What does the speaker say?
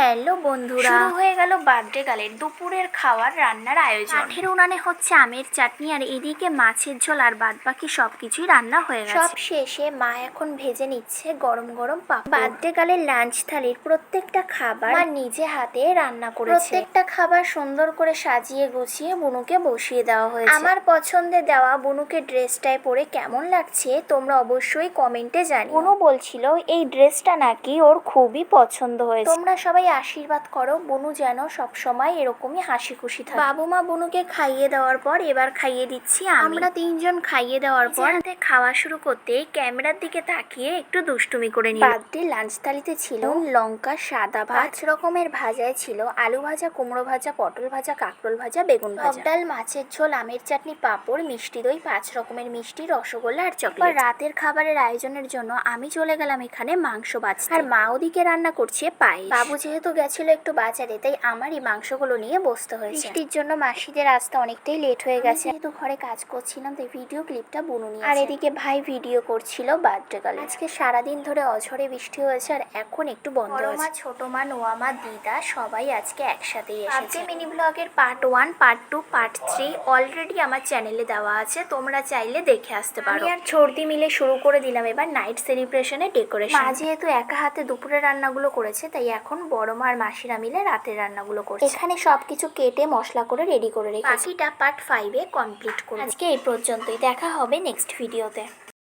Hello বন্ধুরা, শুরু হয়ে গেল বার্থডে গালের দুপুরের খাওয়ার রান্নার আয়োজন। কাঠের উনানে হচ্ছে আমের চাটনি, আর এদিকে মাছের ঝোল আর বাদবাকি সবকিছুই রান্না হয়ে গেছে। সব শেষে মা এখন ভেজে নিচ্ছে গরম গরম পাপড়। বার্থডে গালের লাঞ্চ থালির প্রত্যেকটা খাবার মা নিজে হাতে রান্না করেছে। প্রত্যেকটা খাবার সুন্দর করে সাজিয়ে গুছিয়ে বুনুকে বসিয়ে দেওয়া হয়েছে। আমার পছন্দে দেওয়া বুনুকে ড্রেসটায় পরে কেমন লাগছে তোমরা অবশ্যই কমেন্টে জানিও। বুনু বলছিল এই ড্রেসটা নাকি ওর খুবই পছন্দ হয়েছে। তোমরা সবাই আশীর্বাদ করো বুনু যেন সবসময় এরকমই হাসি খুশি থাকে। বাবু মা বুনুকে খাইয়ে দেওয়ার পর এবার খাইয়ে দিচ্ছি আমরা তিনজন। খাইয়ে দেওয়ার পর খাওয়া শুরু করতে ক্যামেরার দিকে তাকিয়ে একটু দুষ্টুমি করে নিই। বার্থডে লাঞ্চ থালিতে ছিল লঙ্কা, সাদা ভাত, 5 রকমের ভাজায় ছিল আলু ভাজা, কুমড়ো ভাজা, পটল ভাজা, কাঁকরোল ভাজা, বেগুন ভাজা, ডাল, মাছের ঝোল, আমের চাটনি, পাঁপড়, মিষ্টি দই, 5 রকমের মিষ্টি, রসগোল্লা আর চকলেট। রাতের খাবারের আয়োজনের জন্য আমি চলে গেলাম এখানে মাংস বাছতে, আর মা ওদিকে রান্না করছে পায়েস। বাবু যেহেতু গেছিল একটু বাজারে, তাই আমারই মাংসগুলো নিয়ে বসতে হয়েছে। বৃষ্টির জন্য মাসিদের আসতে অনেকটাই লেট হয়ে গেছে। যেহেতু ঘরে কাজ করছিলাম তাই ভিডিও ক্লিপটা বুনু নিয়েছে, আর এদিকে ভাই ভিডিও করছিল বার্থডে গালে। আজকে সারাদিন ধরে অঝরে বৃষ্টি হয়েছে, আর এখন একটু বন্ধ হয়েছে। বড় মা, ছোট মা, নোয়া মা, দিদা সবাই আজকে একসাথেই এসেছে। মিনি ব্লগের পার্ট 1, পার্ট 2, পার্ট 3 অলরেডি আমার চ্যানেলে দেওয়া আছে, তোমরা চাইলে দেখে আসতে পারো। আমি আর ছর্দি মিলে শুরু করে দিলাম এবার নাইট সেলিব্রেশনের ডেকোরেশন। মা যেহেতু একা হাতে দুপুরের রান্নাগুলো করেছে, তাই এখন বড় মা আর মাসিরা মিলে রাতের রান্নাগুলো করছে। এখানে সবকিছু কেটে মশলা করে রেডি করে রেখেছি। বাকিটা পার্ট 5 এ কমপ্লিট করব। আজকে এই পর্যন্তই, দেখা হবে নেক্সট ভিডিওতে।